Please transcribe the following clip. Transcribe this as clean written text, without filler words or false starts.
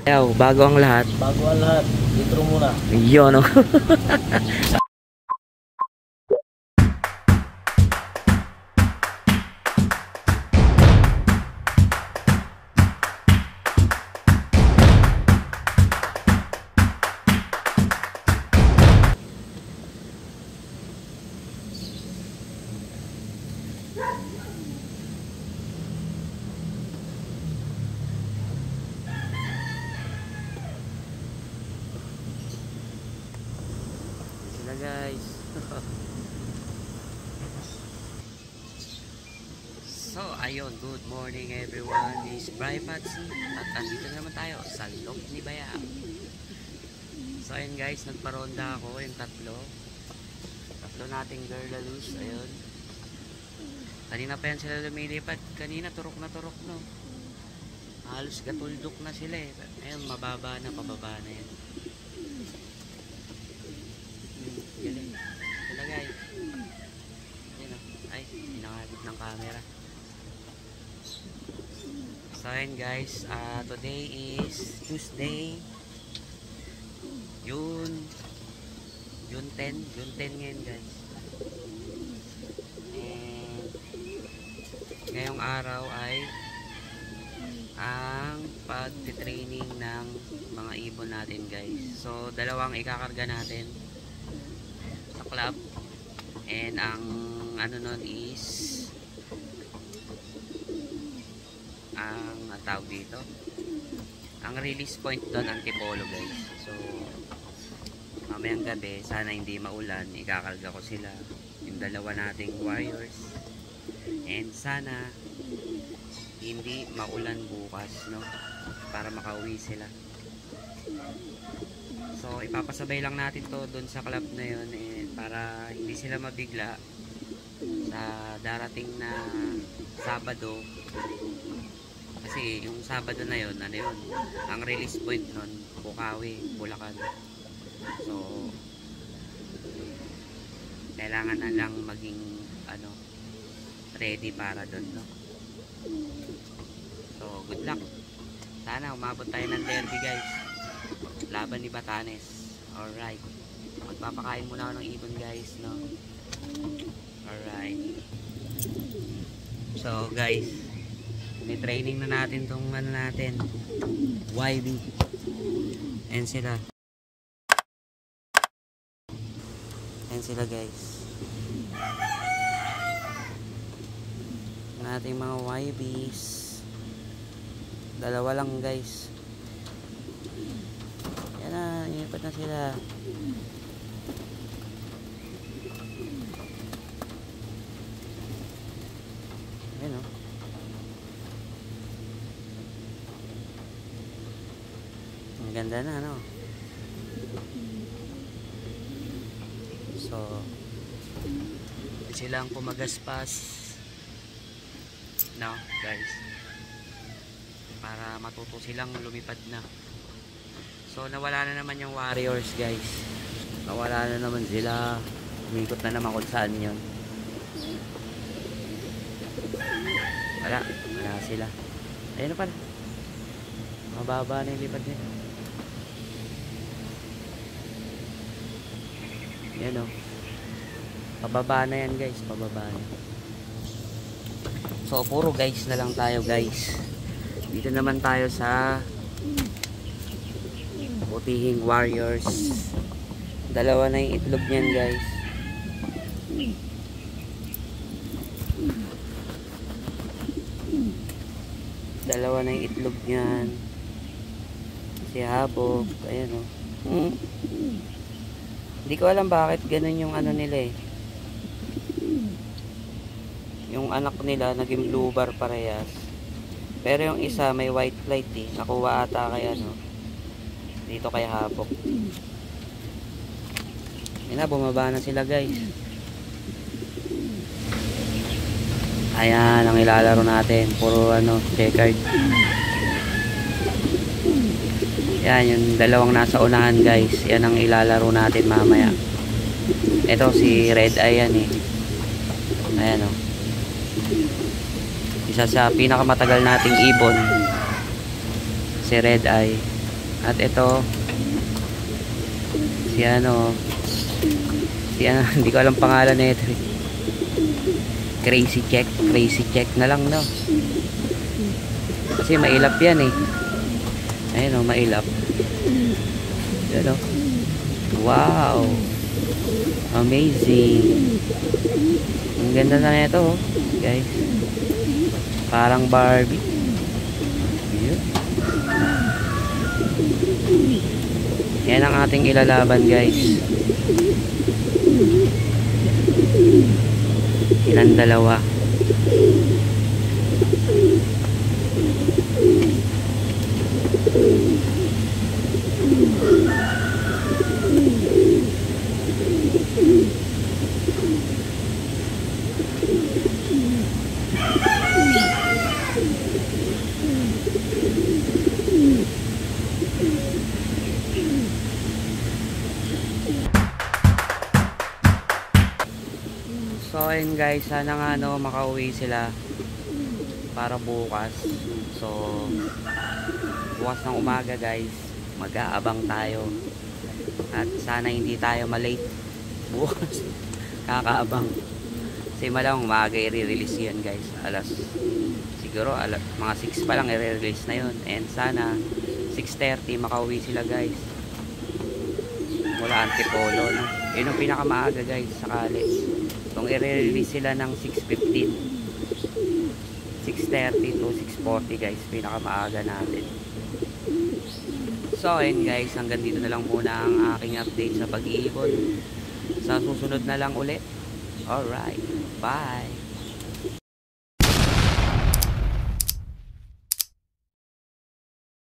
Ayaw, bago ang lahat. Bago ang lahat, intro muna. Yun, no? Sila guys. So, ayun, good morning everyone. This is Bri Patsy at andito na naman tayo sa loob ni Baya. So, ayun guys, nagparonda ako yung tatlo nating girlalus. Ayun, kanina pa yan sila lumilipad. Kanina turok na turok, no? Halos gatuldok na sila eh. Ayun, mababa na, pababa na yan. Galing sila guys. Ayun, ay, pinakagit ng camera. So ayun guys, today is Tuesday, June 10 ngayon guys. And ngayong araw ay ang pag-training ng mga ibon natin guys. So dalawang ikakarga natin sa club, and ang ano nun is ang tawag dito, ang release point doon Antipolo guys. So mamayang gabi, sana hindi maulan, ikakarga ko sila, yung dalawa nating warriors, and sana hindi maulan bukas, no, para makauwi sila. So ipapasabay lang natin to doon sa club na yun, para hindi sila mabigla sa darating na Sabado. Kasi yung Sabado na yun, ano yun, ang release point nun, Bukawi, Bulacan. So kailangan na lang maging ano, ready para doon, no? So good luck, sana umabot tayo ng derby guys, laban ni Batanes. Alright, magpapakain muna ako ng ibon guys, no? Alright, so guys, may training na natin tong ano natin, YB. Ayan sila. Ayan sila guys. Ang ating mga YBs. Dalawa lang guys. Ayan na, inipat na sila. Ayan o. Ang ganda na, no? So silang pumagaspas, no guys, para matuto silang lumipad na. So nawala na naman yung warriors guys, nawala na naman sila, umikot na naman kung saan yun. Wala sila. Ayun na pala, mababa na yung lipad nila. Yan o, pababa na yan guys, pababa na. So puro guys na lang tayo guys. Dito naman tayo sa Butihing Warriors. Dalawa na yung itlog niyan guys. Dalawa na yung itlog niyan. Si Habog, ayan o. Hindi ko alam bakit ganun yung ano nila eh. Yung anak nila naging blue bar parehas. Pero yung isa may white light eh. Nakuha ata kaya no. Dito kay Habog. Yan na, bumaba na sila guys. Ayan ang ilalaro natin. Puro ano, checkered. Yan yung dalawang nasa unahan guys. Yan ang ilalaro natin mamaya. Ito si Red Eye yan eh. Ayan o. Isa sa pinakamatagal nating ibon, si Red Eye. At ito, si ano, hindi ko alam pangalan na ito. Crazy check na lang, no? Kasi mailap yan eh. Ayun o, mailap. Yan o. Wow, amazing. Ang ganda na ito, oh, guys. Parang Barbie. Yun. Yan ang ating ilalaban, guys. Ilan dalawa. So ayun guys, sana nga no, makauwi sila para bukas. So bukas ng umaga guys, mag-aabang tayo. At sana hindi tayo malate bukas. Kakaabang. Kasi malang umaga i-release yan guys. Siguro mga 6 pa lang i-release na yun. And sana 6:30 makauwi sila guys. Mula Antipolo, no? Yun yung pinakamaaga guys, sakali. Kung i-release sila ng 6:15, 6:30 to 6:40 guys, pinakamaaga natin. So ayun guys, hanggang dito na lang muna ang aking update sa pag-iibon. Sa susunod na lang ulit. Alright, bye.